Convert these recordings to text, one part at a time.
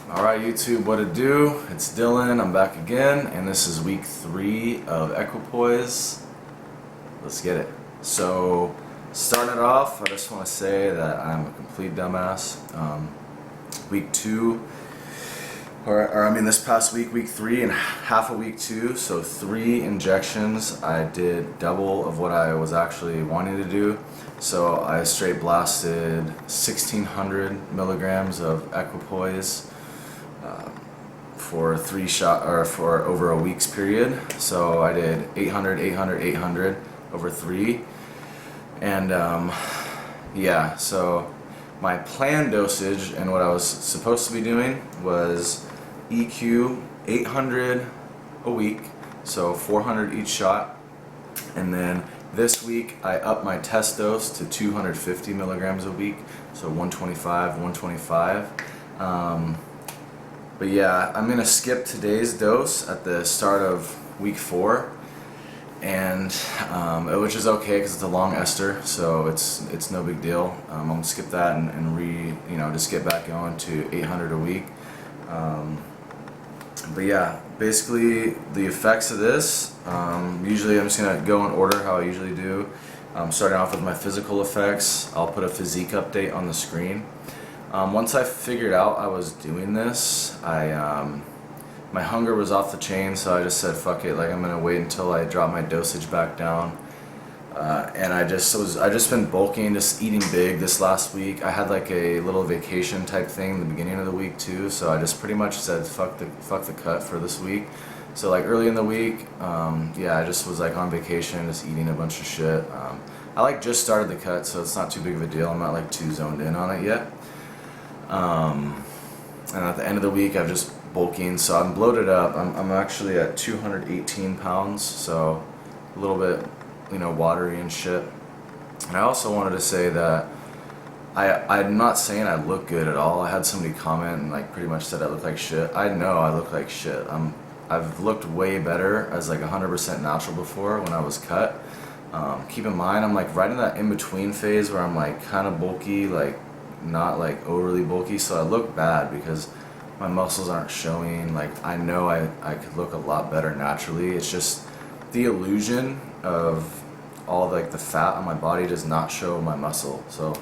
Alright YouTube, what it do? It's Dylan, I'm back again, and this is week 3 of Equipoise. Let's get it. So, starting it off, I just want to say that I'm a complete dumbass. Week 2, this past week, week 3 and half of week 2, so 3 injections. I did double of what I was actually wanting to do. So I straight blasted 1600 milligrams of Equipoise for for over a week's period. So I did 800, 800, 800 over 3, and yeah. So my planned dosage and what I was supposed to be doing was EQ 800 a week, so 400 each shot, and then this week I upped my test dose to 250 milligrams a week, so 125, 125. But yeah, I'm gonna skip today's dose at the start of week 4, and which is okay because it's a long ester, so it's no big deal. I'm gonna skip that and just get back going to 800 a week. But yeah, basically the effects of this, usually I'm just going to go in order how I usually do. Starting off with my physical effects, I'll put a physique update on the screen. Once I figured out I was doing this, my hunger was off the chain, so I just said fuck it, like I'm going to wait until I drop my dosage back down. And I just been bulking, just eating big this last week. I had like a little vacation type thing in the beginning of the week too, so I just pretty much said fuck the cut for this week. So like early in the week, yeah, I just was like on vacation, just eating a bunch of shit. I like just started the cut, so it's not too big of a deal. I'm not like too zoned in on it yet. And at the end of the week, I've just bulking, so I'm bloated up. I'm actually at 218 pounds, so a little bit, watery and shit. And I also wanted to say that I'm not saying I look good at all. I had somebody comment and like pretty much said I look like shit. I know I look like shit. I've looked way better as like 100% natural before when I was cut. Keep in mind I'm like right in that in-between phase where I'm like kind of bulky, like not like overly bulky, so I look bad because my muscles aren't showing. Like I know I could look a lot better naturally. It's just the illusion of all like the fat on my body does not show my muscle. So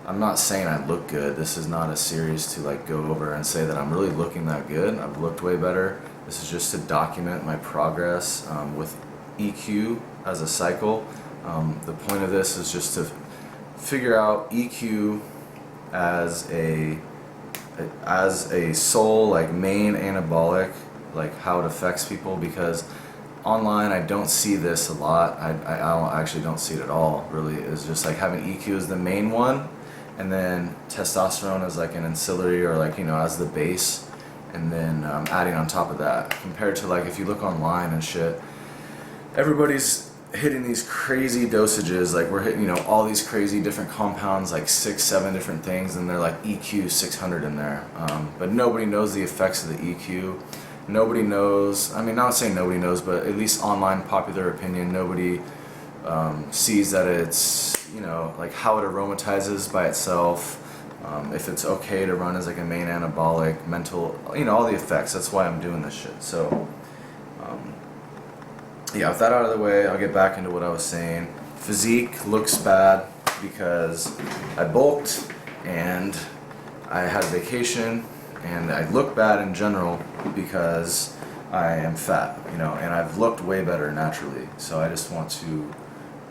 I'm not saying I look good. This is not a series to like go over and say that I'm really looking that good. I've looked way better. This is just to document my progress with EQ as a cycle. The point of this is just to figure out EQ as a sole like main anabolic, like how it affects people, because online I don't see this a lot. I actually don't see it at all, really. It's just like having EQ as the main one, and then testosterone as like an ancillary, or like as the base, and then adding on top of that. Compared to like if you look online and shit, everybody's hitting these crazy dosages, like we're hitting all these crazy different compounds, like 6-7 different things, and they're like EQ 600 in there, but nobody knows the effects of the EQ. Nobody knows, not saying nobody knows, but at least online popular opinion, nobody sees that it's, like how it aromatizes by itself, if it's okay to run as like a main anabolic, mental, all the effects. That's why I'm doing this shit. So, yeah, with that out of the way, I'll get back into what I was saying. Physique looks bad because I bulked and I had a vacation, and I look bad in general because I am fat, and I've looked way better naturally. So I just want to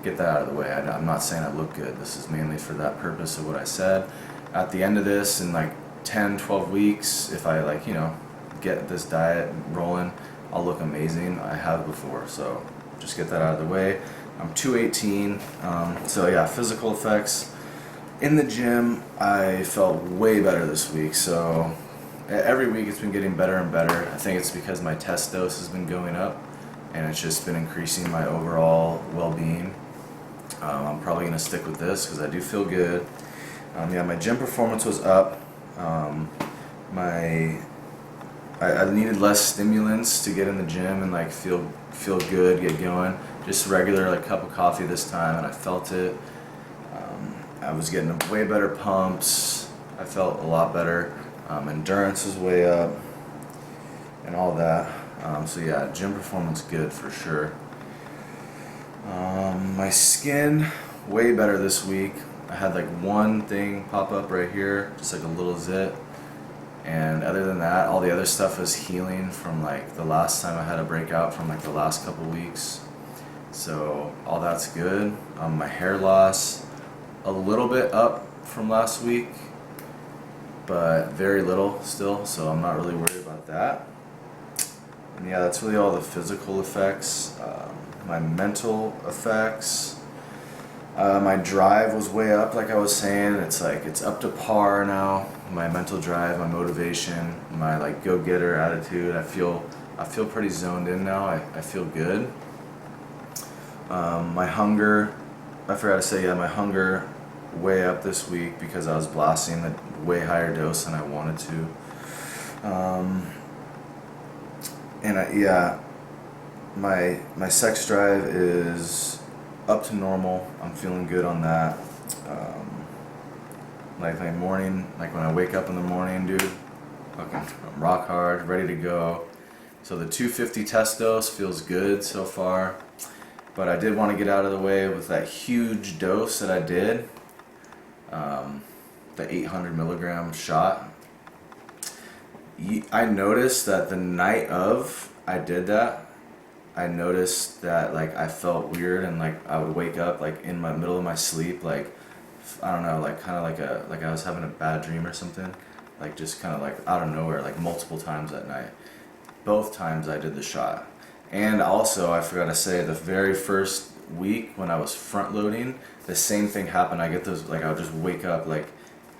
get that out of the way. I'm not saying I look good. This is mainly for that purpose of what I said. At the end of this, in like 10, 12 weeks, if I like, get this diet rolling, I'll look amazing. I have before, so just get that out of the way. I'm 218, so yeah, physical effects. In the gym, I felt way better this week, so every week it's been getting better and better. I think it's because my test dose has been going up, and it's just been increasing my overall well-being. I'm probably going to stick with this because I do feel good. Yeah, my gym performance was up. I needed less stimulants to get in the gym and like feel good, get going. Just regular like cup of coffee this time, and I felt it. I was getting way better pumps. I felt a lot better. Endurance is way up, and all that. So yeah, gym performance good for sure. My skin, way better this week. I had like one thing pop up right here, just like a little zit. And other than that, all the other stuff is healing from like the last time I had a breakout from like the last couple weeks. So all that's good. My hair loss, a little bit up from last week, but very little still, so I'm not really worried about that. And yeah, that's really all the physical effects. My mental effects, my drive was way up, like I was saying. It's like it's up to par now. My mental drive, my motivation, my like go-getter attitude. I feel pretty zoned in now. I feel good. My hunger, I forgot to say, yeah, my hunger way up this week because I was blasting a way higher dose than I wanted to. Yeah, my sex drive is up to normal. I'm feeling good on that. Like my morning, like when I wake up in the morning, dude, fucking I'm rock hard, ready to go. So the 250 test dose feels good so far, but I did want to get out of the way with that huge dose that I did, the 800 milligram shot. I noticed that the night of I did that, I noticed that like I felt weird, and like I would wake up like in my middle of my sleep, like I don't know, like kind of like I was having a bad dream or something, like just kind of like out of nowhere, like multiple times that night. Both times I did the shot. And also, I forgot to say, the very first week when I was front loading, the same thing happened. I get those, like I would just wake up like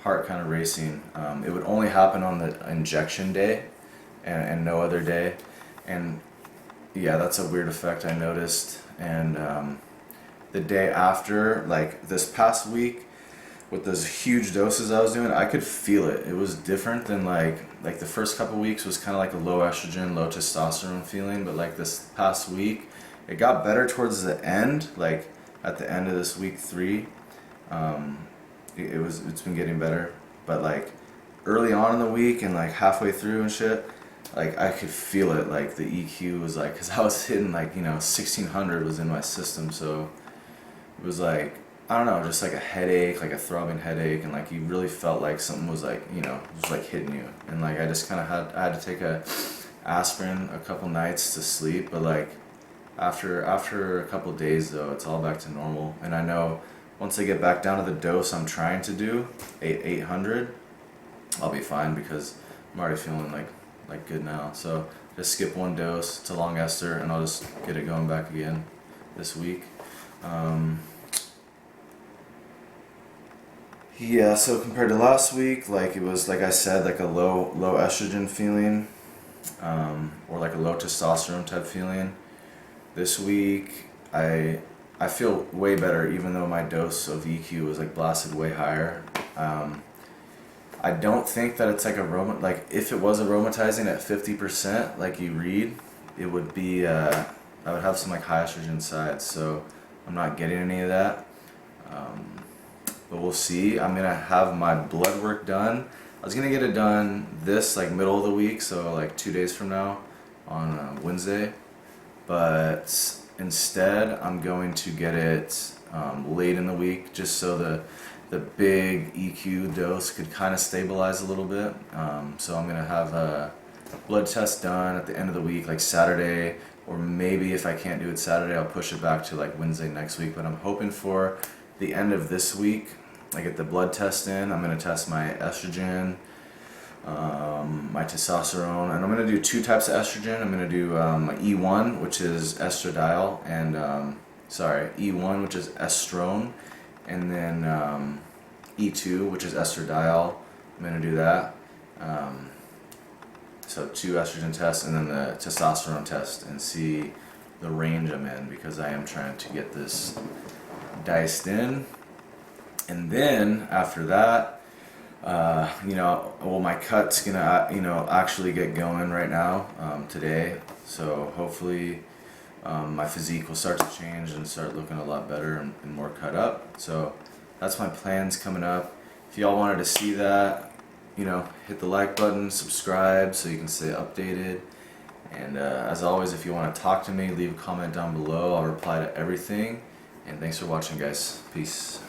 heart kind of racing. It would only happen on the injection day and no other day. And yeah, that's a weird effect I noticed. And the day after, like this past week, with those huge doses I was doing, I could feel it. It was different than like the first couple weeks was kind of like a low estrogen, low testosterone feeling, but like this past week, it got better towards the end, like at the end of this week 3. It's been getting better, but like early on in the week and like halfway through and shit, like I could feel it. Like the EQ was like, cause I was hitting like 1600 was in my system, so it was like, I don't know, just like a headache, like a throbbing headache, and like you really felt like something was like, just like hitting you. And like I just kind of had to take a aspirin a couple nights to sleep, but like after a couple days though, it's all back to normal. And I know once I get back down to the dose I'm trying to do, 800, I'll be fine because I'm already feeling like good now. So just skip one dose to long ester, and I'll just get it going back again this week. Yeah, so compared to last week, like it was, like I said, like a low estrogen feeling, or like a low testosterone type feeling. This week, I feel way better, even though my dose of EQ was like blasted way higher. I don't think that it's like like if it was aromatizing at 50%, like you read, it would be, I would have some like high estrogen sides, so I'm not getting any of that. But we'll see. I'm gonna have my blood work done. I was gonna get it done this like middle of the week, so like 2 days from now on Wednesday, but instead I'm going to get it late in the week, just so the big EQ dose could kind of stabilize a little bit. So I'm gonna have a blood test done at the end of the week, like Saturday, or maybe if I can't do it Saturday, I'll push it back to like Wednesday next week. But I'm hoping for the end of this week, I get the blood test in. I'm going to test my estrogen, my testosterone, and I'm going to do 2 types of estrogen. I'm going to do E1, which is estradiol, and E1, which is estrone, and then E2, which is estradiol. I'm going to do that. So 2 estrogen tests, and then the testosterone test, and see the range I'm in, because I am trying to get this diced in. And then after that, my cut's gonna actually get going right now, today. So hopefully my physique will start to change and start looking a lot better and more cut up. So that's my plans coming up. If y'all wanted to see that, hit the like button, subscribe so you can stay updated. And as always, if you want to talk to me, leave a comment down below. I'll reply to everything. And thanks for watching, guys. Peace.